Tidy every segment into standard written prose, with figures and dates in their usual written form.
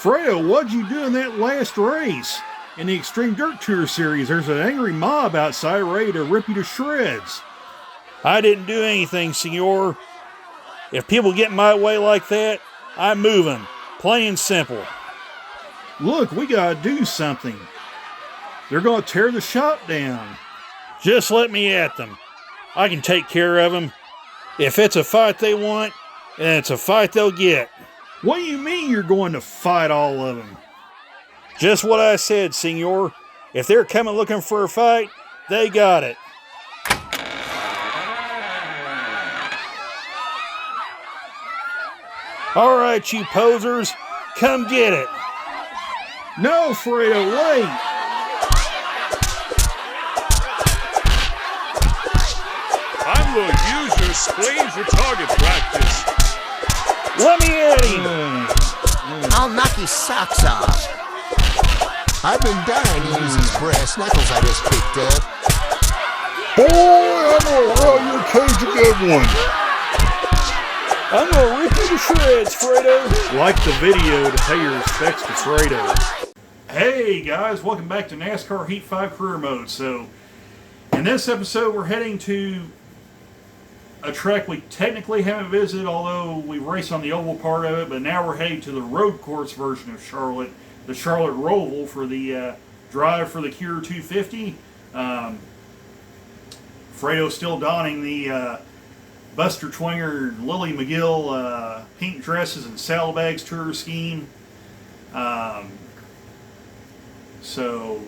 Fredo, what'd you do in that last race? In the Extreme Dirt Tour Series, there's an angry mob outside ready to rip you to shreds. I didn't do anything, senor. If people get in my way like that, I move them. Plain and simple. Look, we gotta do something. They're gonna tear the shop down. Just let me at them. I can take care of them. If it's a fight they want, then it's a fight they'll get. What do you mean you're going to fight all of them? Just what I said, senor. If they're coming looking for a fight, they got it. All right, you posers, come get it. No, Fredo, wait. I'm going to use your spleen for target practice. Let me at him. I'll knock his socks off. I've been dying to use these brass knuckles I just picked up. Boy, I'm gonna roll your cage a good one. I'm gonna rip you to shreds, Fredo. Like the video to pay your respects to Fredo. Hey guys, welcome back to NASCAR Heat 5 Career Mode. So, in this episode we're heading to a track we technically haven't visited, although we raced on the oval part of it, but now we're heading to the road course version of Charlotte, the Charlotte Roval, for the drive for the Cure 250. Fredo's still donning the Buster Twinger, Lily McGill pink dresses and saddlebags tour scheme. So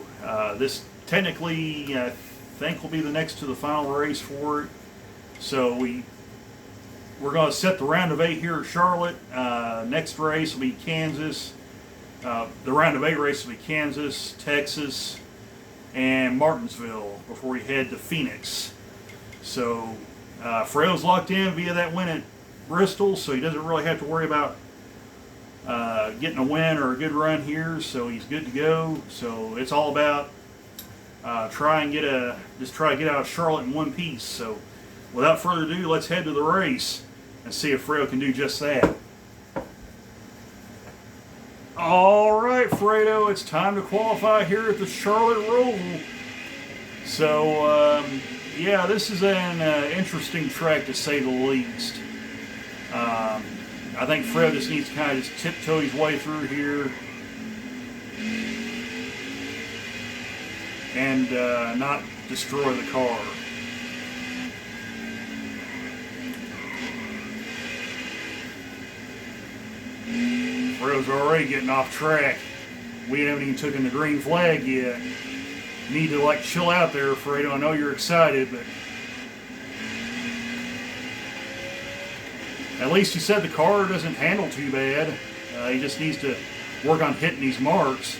this technically, I think, will be the next to the final race for it. So we're going to set the round of 8 here at Charlotte. Next race will be Kansas. The round of 8 race will be Kansas, Texas, and Martinsville before we head to Phoenix. So Fredo's locked in via that win at Bristol, so he doesn't really have to worry about getting a win or a good run here. So he's good to go. So it's all about try to get out of Charlotte in one piece. So without further ado, let's head to the race and see if Fredo can do just that. All right, Fredo, it's time to qualify here at the Charlotte Roval. So, yeah, this is an interesting track to say the least. I think Fredo just needs to kind of just tiptoe his way through here and not destroy the car. Fredo's already getting off track. We haven't even taken the green flag yet. You need to chill out there, Fredo. I know you're excited, but at least he said the car doesn't handle too bad. He just needs to work on hitting these marks.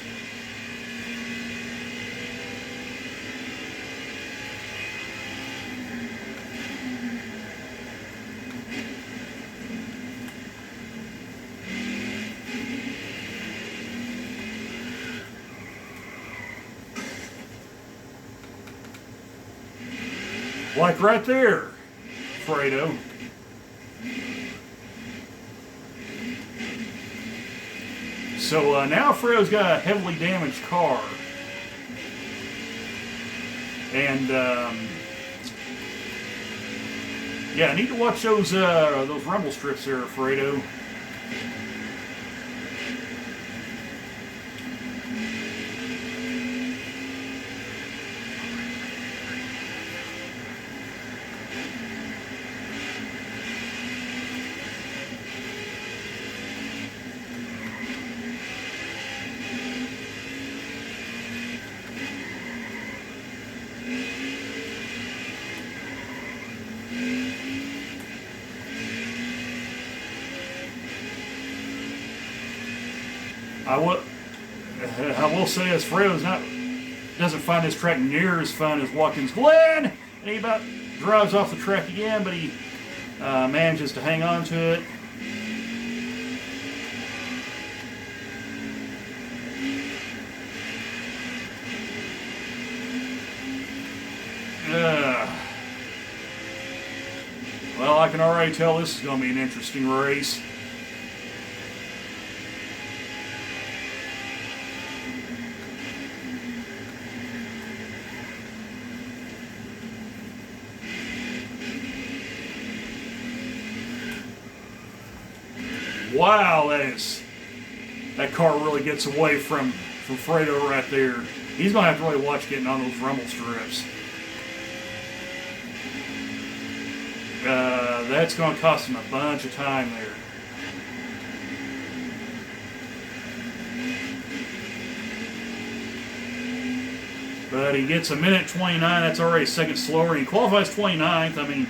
Like right there, Fredo. So now Fredo's got a heavily damaged car. And yeah, I need to watch those rumble strips there, Fredo. I will say, as Fredo's doesn't find this track near as fun as Watkins Glen, and he about drives off the track again, but he manages to hang on to it. Well, I can already tell this is going to be an interesting race. Wow, that car really gets away from Fredo right there. He's going to have to really watch getting on those rumble strips. That's going to cost him a bunch of time there. But he gets a minute 29. That's already a second slower. He qualifies 29th. I mean,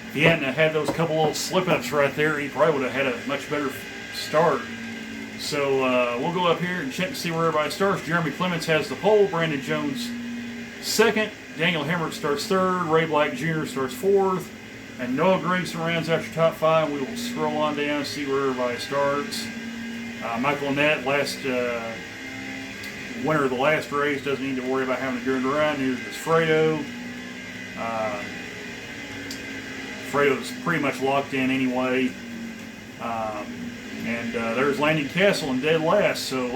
if he hadn't had those couple little slip-ups right there, he probably would have had a much better start. So we'll go up here and check and see where everybody starts. Jeremy Clements has the pole. Brandon Jones second. Daniel Hemrick starts third. Ray Black Jr. starts fourth. And Noah Gregson rounds out your top five. We will scroll on down and see where everybody starts. Michael Annette, winner of the last race, doesn't need to worry about having to go around. Neither does Fredo. Fredo's pretty much locked in anyway. And there's Landon Castle in dead last. So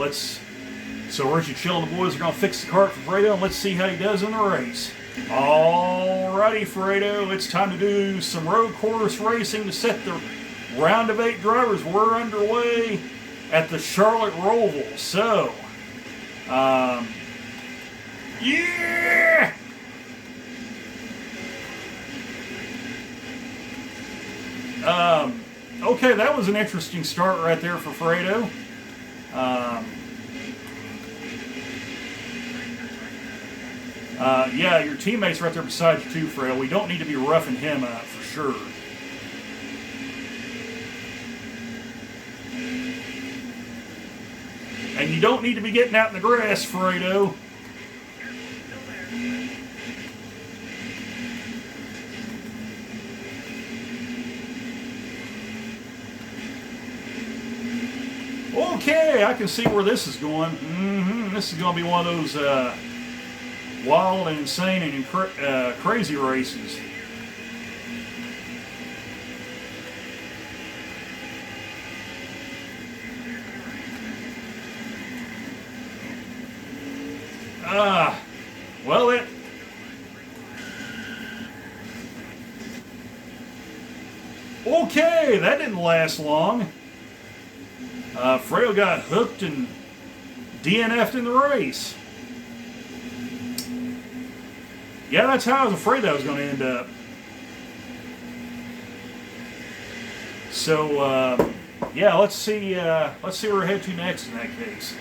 Richie Chill and the boys are going to fix the cart for Fredo, and let's see how he does in the race. Alrighty, Fredo, it's time to do some road course racing to set the round of 8 drivers. We're underway at the Charlotte Roval. So, yeah! Okay, that was an interesting start right there for Fredo. Yeah, your teammate's right there beside you too, Fredo. We don't need to be roughing him up for sure. And you don't need to be getting out in the grass, Fredo. Okay, I can see where this is going. This is going to be one of those wild and insane and crazy races. Well, okay, that didn't last long. Fredo got hooked and DNF'd in the race. Yeah, that's how I was afraid that was going to end up. So, yeah, let's see where we head to next in that case.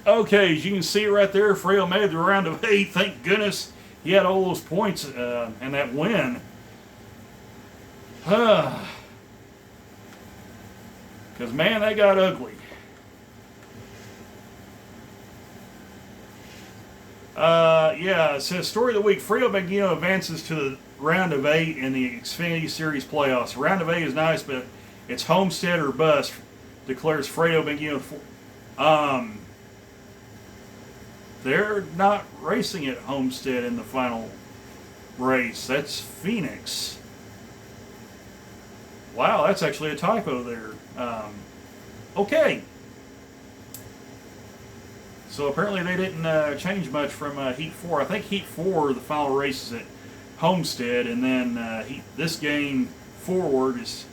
Okay, as you can see right there, Fredo made the round of 8. Thank goodness he had all those points and that win. Because, man, that got ugly. Yeah, it says story of the week. Fredo Banguino advances to the round of 8 in the Xfinity Series playoffs. Round of 8 is nice, but it's Homestead or bust, declares Fredo Banguino. They're not racing at Homestead in the final race. That's Phoenix. Wow, that's actually a typo there. Okay. So apparently they didn't change much from Heat 4. I think Heat 4, the final race is at Homestead, and then this game forward is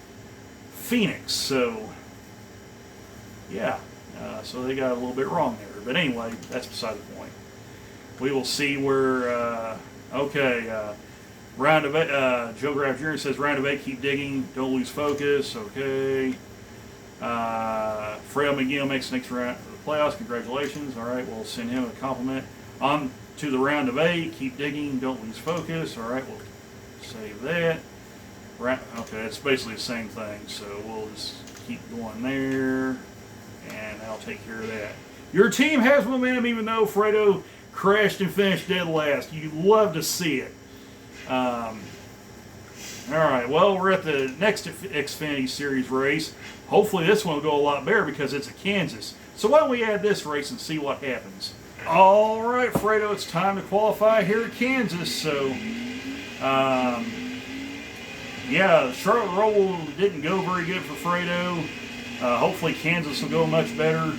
Phoenix. So, yeah. So they got a little bit wrong there. But anyway, that's beside the point. We will see where, round of 8, Joe Graff Jr. says, round of 8, keep digging, don't lose focus, okay. Fredo McGill makes the next round of the playoffs, congratulations, all right, we'll send him a compliment. On to the round of 8, keep digging, don't lose focus, all right, we'll save that. Okay, it's basically the same thing, so we'll just keep going there, and I'll take care of that. Your team has momentum even though Fredo crashed and finished dead last. You love to see it. All right, well, we're at the next Xfinity Series race. Hopefully this one will go a lot better because it's at Kansas. So why don't we add this race and see what happens. All right, Fredo, it's time to qualify here at Kansas. So, yeah, Charlotte Roval didn't go very good for Fredo. Hopefully Kansas will go much better.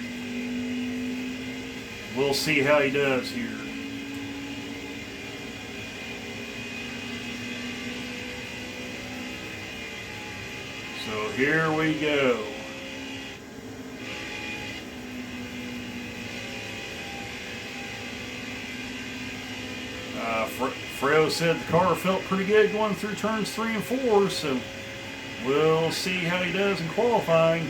We'll see how he does here. So here we go. Fredo said the car felt pretty good going through turns 3 and 4, so we'll see how he does in qualifying.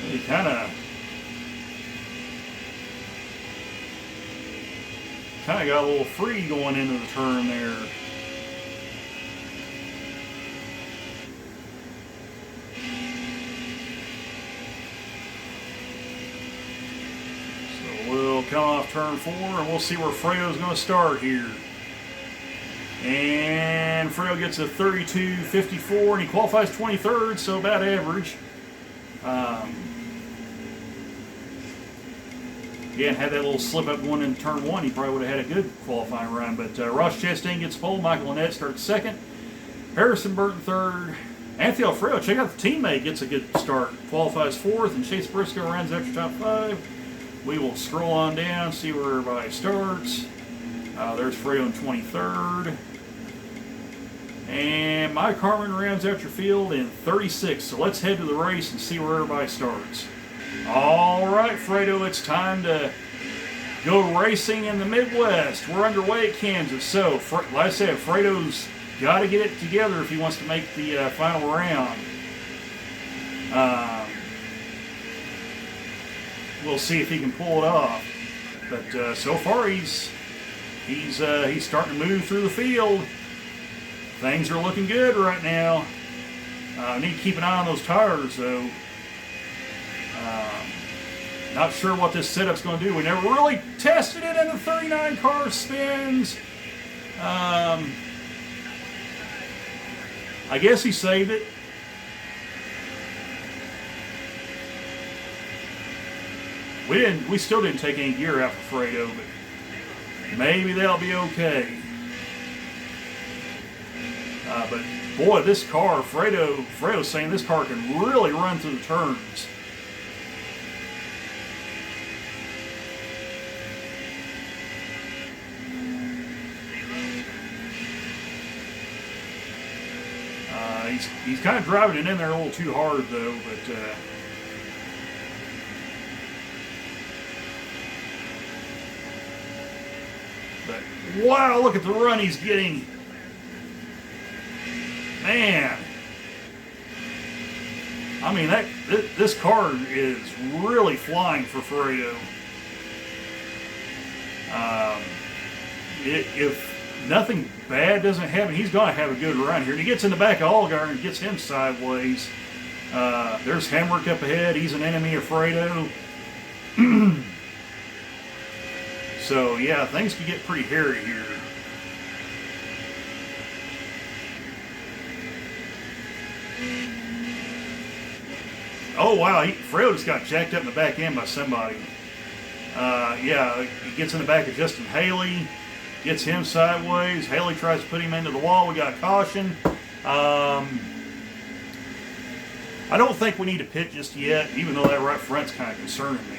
He kind of got a little free going into the turn there. So we'll come off turn 4 and we'll see where Fredo's going to start here. And Fredo gets a 32.54 and he qualifies 23rd, so about average. Again, had that little slip up going in turn 1, he probably would have had a good qualifying run. But Ross Chastain gets pole, Michael Annett starts 2nd, Harrison Burton 3rd, Anthony Alfredo, check out the teammate, gets a good start, qualifies 4th, and Chase Briscoe runs extra top 5. We will scroll on down, see where everybody starts. There's Fredo in 23rd. And Mike Harmon rounds out your field in 36th. So let's head to the race and see where everybody starts. All right, Fredo, it's time to go racing in the Midwest. We're underway at Kansas. So, like I said, Fredo's got to get it together if he wants to make the final round. We'll see if he can pull it off. But so far, he's starting to move through the field. Things are looking good right now. Need to keep an eye on those tires, though. Not sure what this setup's going to do. We never really tested it in the 39 car spins. I guess he saved it. We still didn't take any gear out for Fredo, but maybe that'll be okay. But boy, this car, Fredo's saying this car can really run through the turns. He's kind of driving it in there a little too hard, though. But wow, look at the run he's getting. Man, I mean this car is really flying for Fredo. If nothing bad doesn't happen, he's going to have a good run here. And he gets in the back of Allgaier and gets him sideways. There's Hemrick up ahead. He's an enemy of Fredo. So yeah, things could get pretty hairy here. Oh wow, Fredo just got jacked up in the back end by somebody. Yeah, he gets in the back of Justin Haley, gets him sideways. Haley tries to put him into the wall. We got caution. I don't think we need to pit just yet, even though that right front's kind of concerning me.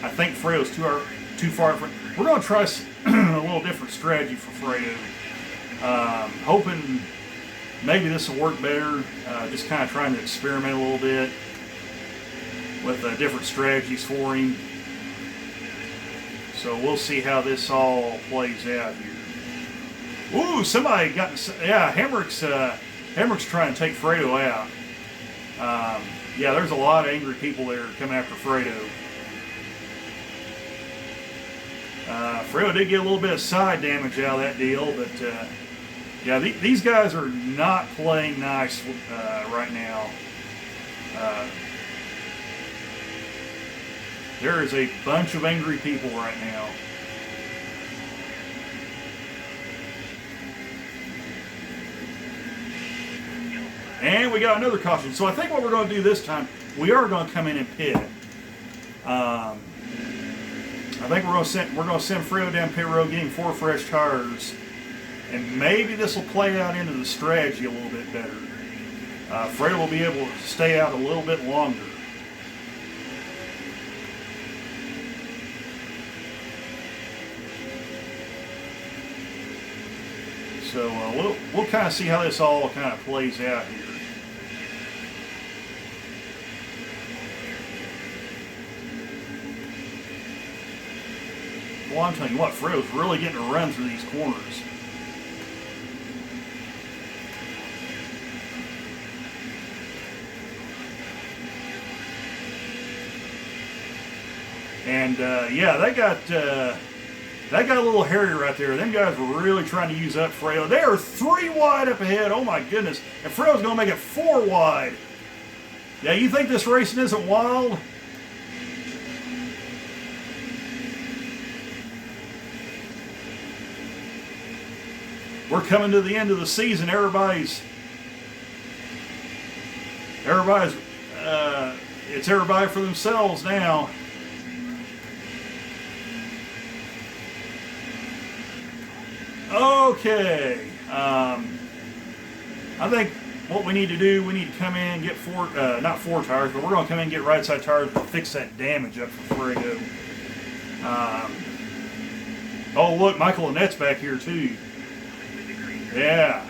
I think Fredo's too far front. We're going to try a little different strategy for Fredo. Hoping maybe this will work better. Just kind of trying to experiment a little bit with different strategies for him. So we'll see how this all plays out here. Ooh, somebody got, yeah, Hemrick's trying to take Fredo out. Yeah, there's a lot of angry people there coming after Fredo. Fredo did get a little bit of side damage out of that deal, but yeah, these guys are not playing nice right now. There is a bunch of angry people right now. And we got another caution. So I think what we're going to do this time, we are going to come in and pit. I think we're going to send Fredo down pit road, getting 4 fresh tires, and maybe this will play out into the strategy a little bit better. Fredo will be able to stay out a little bit longer. So we'll kind of see how this all kind of plays out here. Well, I'm telling you what, Fredo's really getting a run through these corners. And yeah, that got a little hairy right there. Them guys were really trying to use up Fredo. They are 3 wide up ahead. Oh my goodness! And Fredo's going to make it 4 wide. Yeah, you think this racing isn't wild? We're coming to the end of the season. Everybody's it's everybody for themselves now. Okay, I think what we need to do, we need to come in and get not 4 tires, but we're going to come in and get right side tires to fix that damage up for Fredo. Oh look, Michael Annette's back here too. Yeah.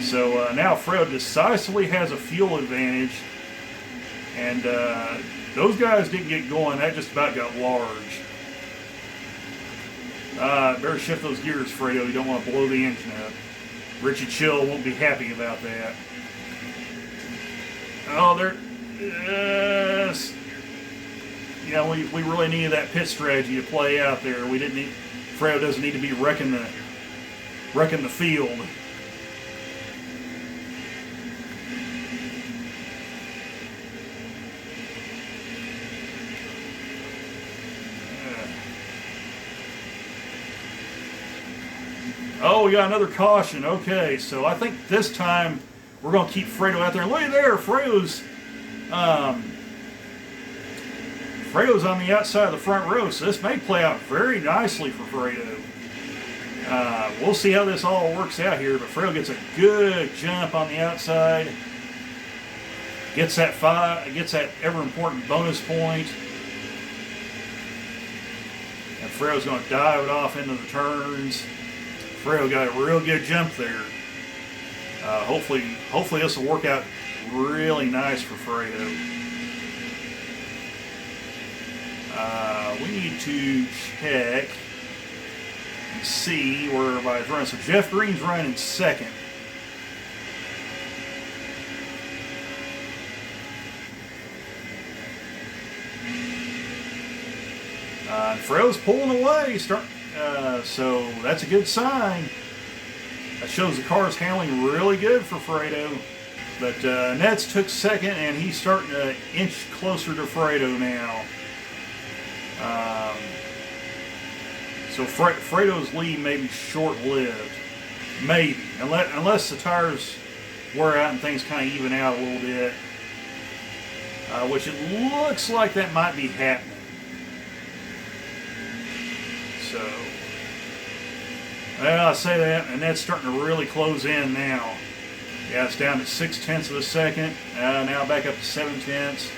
So now Fredo decisively has a fuel advantage, and those guys didn't get going. That just about got large. Better shift those gears, Fredo. You don't want to blow the engine up. Richie Chill won't be happy about that. Oh, there. Yes. Yeah, we really needed that pit strategy to play out there. We didn't need. Fredo doesn't need to be wrecking the field. Oh, we got another caution. Okay, so I think this time we're going to keep Fredo out there. Look at there, Fredo's on the outside of the front row, so this may play out very nicely for Fredo. We'll see how this all works out here, but Fredo gets a good jump on the outside. Gets that ever important bonus point. And Fredo's going to dive it off into the turns. Fredo got a real good jump there. Hopefully this will work out really nice for Fredo. We need to check and see where everybody's running. So Jeff Green's running second. Fredo's pulling away. So that's a good sign. That shows the car's handling really good for Fredo. But Nets took second, and he's starting to inch closer to Fredo now. So Fredo's lead may be short-lived. Maybe. Unless the tires wear out and things kind of even out a little bit. Which it looks like that might be happening. So, well, I say that, and that's starting to really close in now. Yeah, it's down to 0.6 of a second. Now back up to 0.7.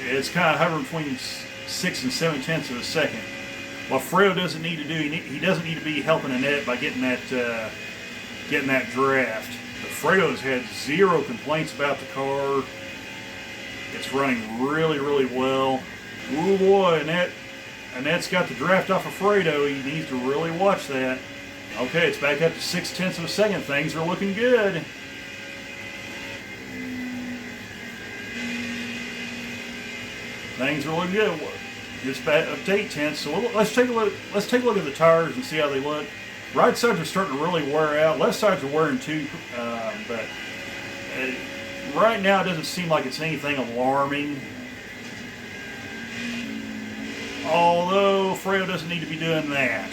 It's kind of hovering between 6 and 0.7 of a second. What Fredo doesn't need to do, he doesn't need to be helping Annette by getting that draft. But Fredo's had 0 complaints about the car. It's running really, really well. Ooh boy, Annette's got the draft off of Fredo. He needs to really watch that. Okay, it's back up to 0.6 of a second. Things are looking good. Things are looking good. It's back up to 0.8. So let's take a look. Let's take a look at the tires and see how they look. Right sides are starting to really wear out. Left sides are wearing too, but right now it doesn't seem like it's anything alarming. Although Fredo doesn't need to be doing that.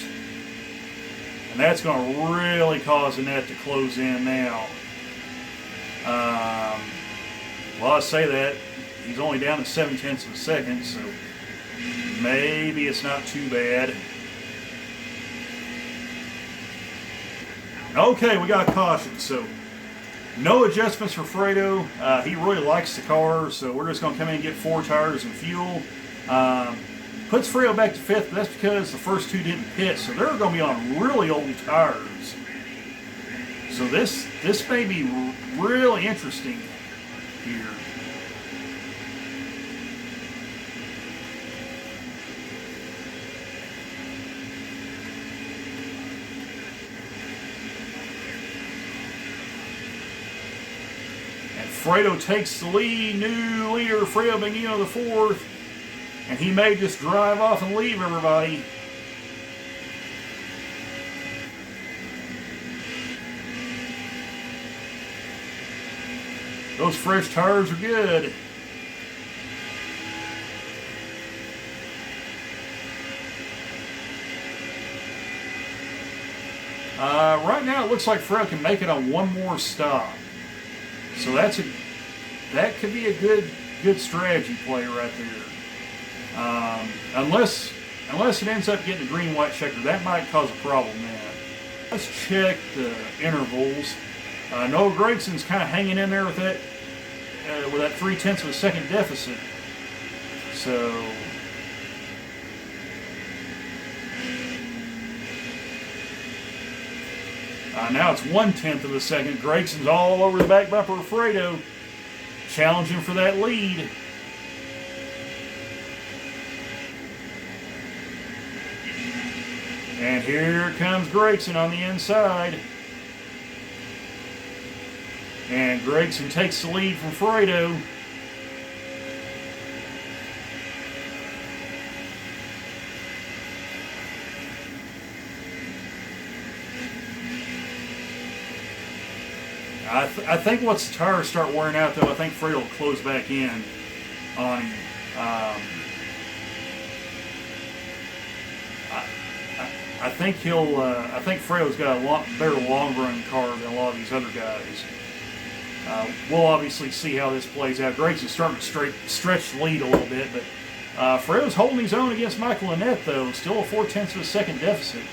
And that's going to really cause Annette to close in now. Well, I say that. He's only down to 0.7 of a second, so maybe it's not too bad. Okay, we got a caution, so no adjustments for Fredo. He really likes the car, so we're just going to come in and get 4 tires and fuel. Puts Fredo back to 5th, but that's because the first 2 didn't pit, so they're going to be on really old tires. So this may be really interesting here. Fredo takes the lead. New leader, Fredo Benino the fourth. And he may just drive off and leave everybody. Those fresh tires are good. Right now it looks like Fredo can make it on one more stop. So that could be a good strategy play right there. Unless it ends up getting a green-white checker, that might cause a problem then. Let's check the intervals. Noah Gregson's kind of hanging in there with that 0.3 of a second deficit. So now it's 0.1 of a second. Gregson's all over the back bumper of Fredo, challenging for that lead. And here comes Gregson on the inside. And Gregson takes the lead from Fredo. I think once the tires start wearing out, though, I think Fredo will close back in on him. I think I think Fredo's got a lot better long-run car than a lot of these other guys. We'll obviously see how this plays out. Gregson's starting to stretch the lead a little bit, but Fredo's holding his own against Michael Annette, though. Still a 0.4 of a second deficit.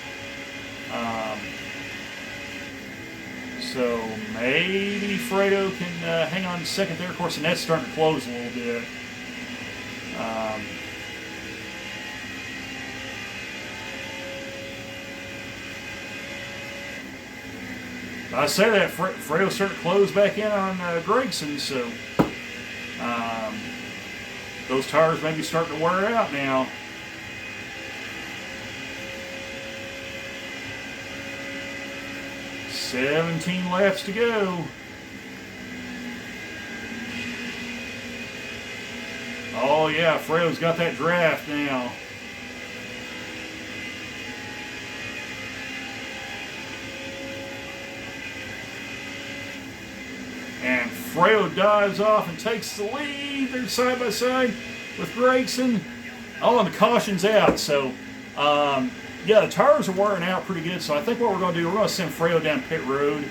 So maybe Fredo can hang on to second there. Of course, Annette's starting to close a little bit. I say that Fredo's starting to close back in on Gregson, so those tires may be starting to wear out now. $17 laps to go. Oh yeah, Fredo's got that draft now. And Fredo dives off and takes the lead. They're side by side with Gregson. Oh, and the caution's out. So, yeah, the tires are wearing out pretty good. So I think what we're going to do, we're going to send Fredo down pit road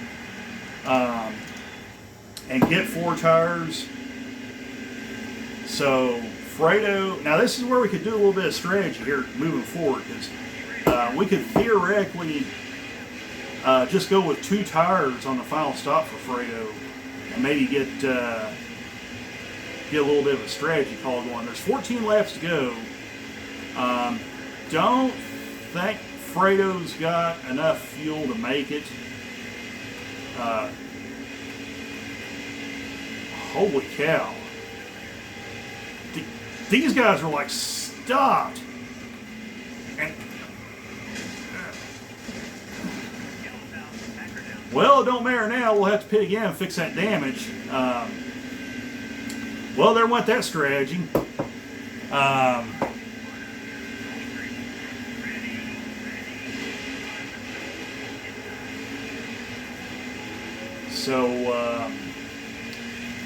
and get 4 tires. So Fredo, now this is where we could do a little bit of strategy here moving forward, because we could theoretically just go with 2 tires on the final stop for Fredo. And maybe get a little bit of a strategy call going. There's 14 laps to go. Don't think Fredo's got enough fuel to make it. Holy cow. These guys are like stopped. And well, it don't matter now. We'll have to pit again and fix that damage. Well, there went that strategy.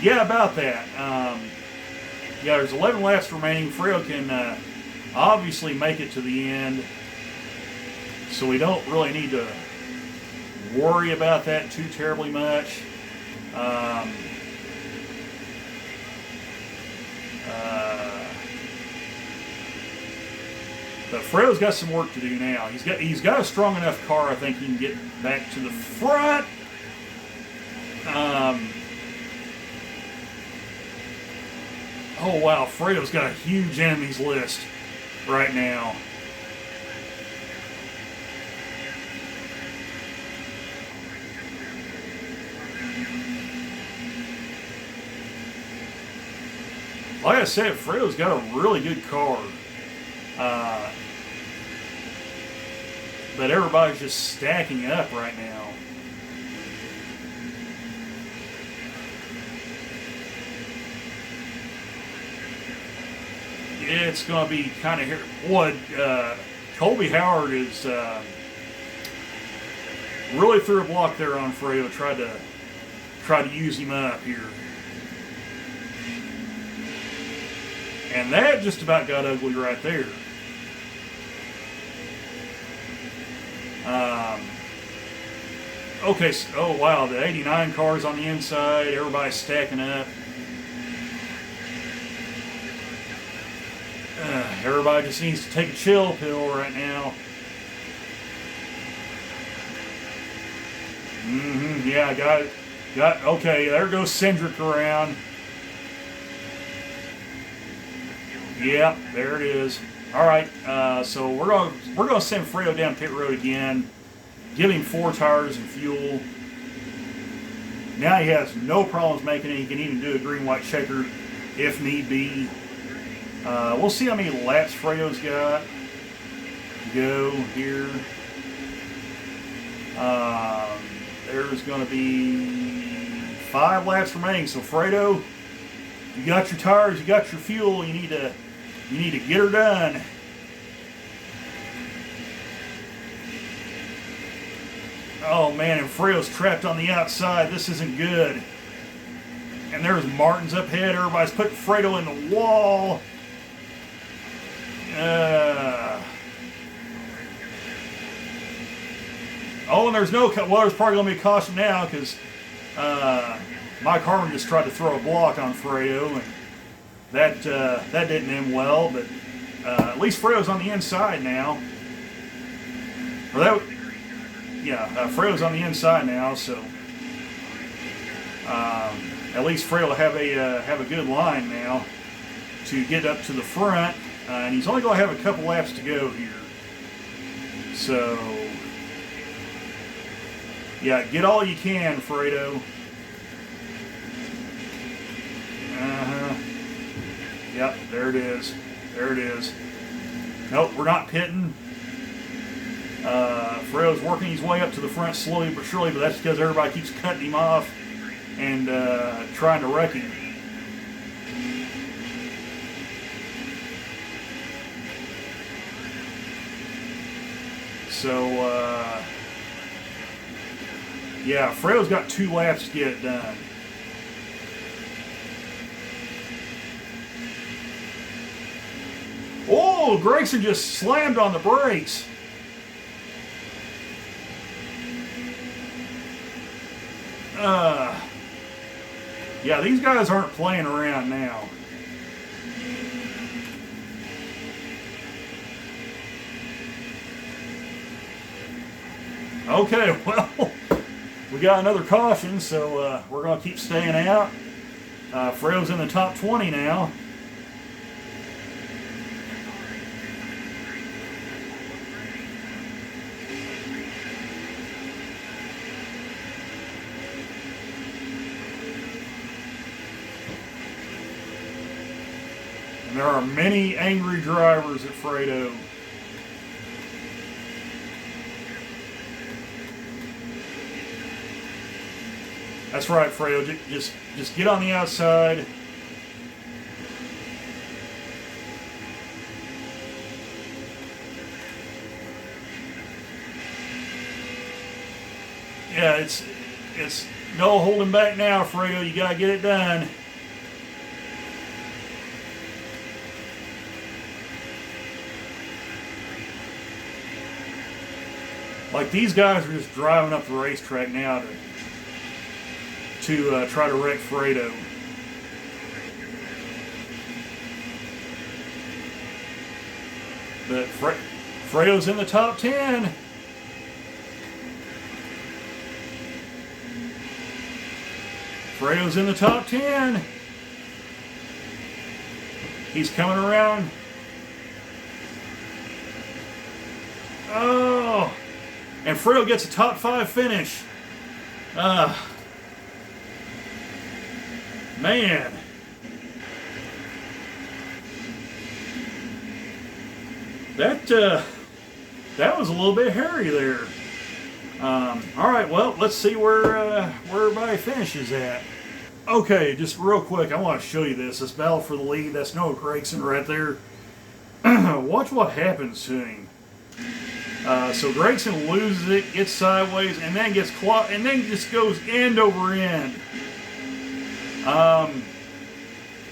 Yeah, about that. Yeah, there's 11 laps remaining. Fredo can obviously make it to the end, so we don't really need to worry about that too terribly much. But Fredo's got some work to do now. He's got a strong enough car. I think he can get back to the front. Oh wow, Fredo's got a huge enemies list right now. Like I said, Fredo's got a really good car. But everybody's just stacking up right now. it's going to be kind of here. Boy, Colby Howard is really threw a block there on Fredo. Tried to use him up here. And that just about got ugly right there. Okay, so, oh wow, the 89 car's on the inside. Everybody's stacking up. Everybody just needs to take a chill pill right now. Yeah, got. Okay, there goes Cindric around. Yep, there it is. All right, so we're gonna send Fredo down pit road again. Give him 4 tires and fuel. Now he has no problems making it. He can even do a green-white checker if need be. We'll see how many laps Fredo's got. Go here. There's going to be 5 laps remaining. So Fredo, you got your tires, you got your fuel. You need to get her done. Oh man, and Fredo's trapped on the outside. This isn't good. And there's Martin's up ahead. Everybody's putting Fredo in the wall. Oh, and there's no... Well, there's probably going to be a caution now because Mike Harmon just tried to throw a block on Fredo, and that didn't end well, but at least Fredo's on the inside now. Or that... Yeah, Fredo's on the inside now, so at least Fredo will have a good line now to get up to the front, and he's only going to have a couple laps to go here. So, yeah, get all you can, Fredo. Yep, there it is. There it is. Nope, we're not pitting. Fredo's working his way up to the front slowly but surely, but that's because everybody keeps cutting him off and trying to wreck him. So, yeah, Fredo's got 2 laps to get it done. Oh, Grayson just slammed on the brakes. Yeah, these guys aren't playing around now. Okay, well, we got another caution, so we're going to keep staying out. Fredo's in the top 20 now. There are many angry drivers at Fredo. That's right, Fredo. Just get on the outside. Yeah, it's no holding back now, Fredo. You gotta get it done. Like, these guys are just driving up the racetrack now to try to wreck Fredo. But Fredo's in the top 10. Fredo's in the top 10. He's coming around. Oh! And Fredo gets a top 5 finish. Man. That was a little bit hairy there. All right, well, let's see where everybody finishes at. Okay, just real quick, I want to show you this. This battle for the lead, that's Noah Gragson right there. watch what happens to him. So Gregson loses it, gets sideways, and then gets and then just goes end over end.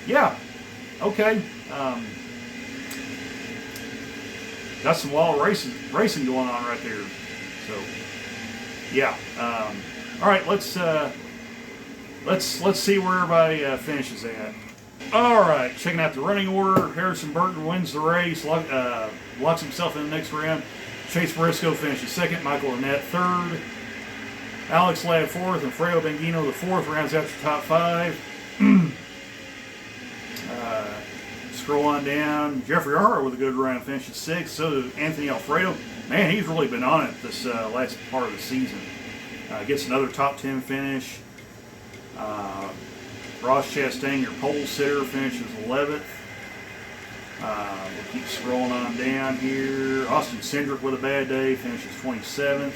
Yeah, okay. Got some wild racing going on right there. So, yeah. All right, let's see where everybody finishes at. All right, checking out the running order. Harrison Burton wins the race, locks himself in the next round. Chase Briscoe finishes second. Michael Annett third. Alex Ladd fourth, and Fredo Bengino the fourth. Rounds out your top five. Scroll on down. Jeffrey Earhart with a good run finishes sixth. So did Anthony Alfredo. Man, he's really been on it this last part of the season. Gets another top 10 finish. Ross Chastain, your pole sitter, finishes 11th. We'll keep scrolling on down here. Austin Cindric with a bad day finishes 27th.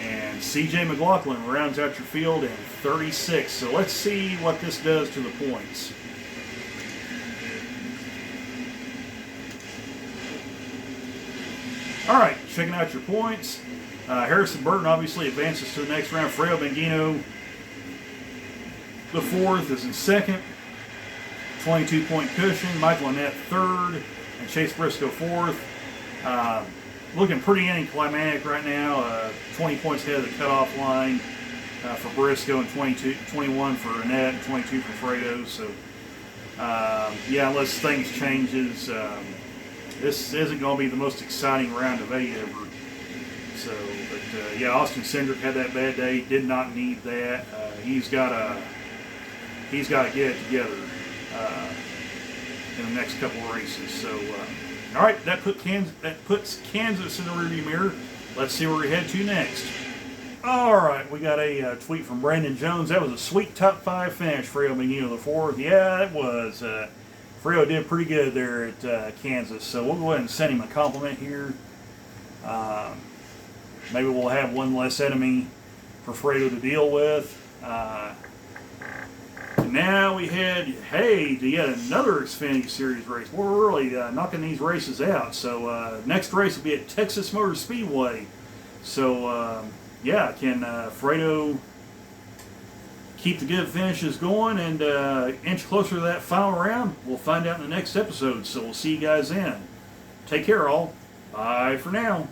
And CJ McLaughlin rounds out your field in 36th. So let's see what this does to the points. All right, checking out your points. Harrison Burton obviously advances to the next round. Fredo Bengino, the fourth, is in second. 22-point cushion. Michael Annett third, and Chase Briscoe fourth. Looking pretty anticlimactic right now. 20 points ahead of the cutoff line for Briscoe, and 21 for Annett, and 22 for Fredo. So, yeah, unless things changes, this isn't going to be the most exciting round of 8 ever. So, but yeah, Austin Cindric had that bad day. Did not need that. He's got to get it together in the next couple of races. So, all right, that puts Kansas in the rearview mirror. Let's see where we head to next. All right, we got a tweet from Brandon Jones. That was a sweet top 5 finish. Fredo Bengino the fourth. Yeah, it was. Fredo did pretty good there at Kansas. So we'll go ahead and send him a compliment here. Maybe we'll have one less enemy for Fredo to deal with. Now we head, to yet another Xfinity Series race. We're really knocking these races out. So next race will be at Texas Motor Speedway. So yeah, can Fredo keep the good finishes going and inch closer to that final round? We'll find out in the next episode. So we'll see you guys then. Take care, all. Bye for now.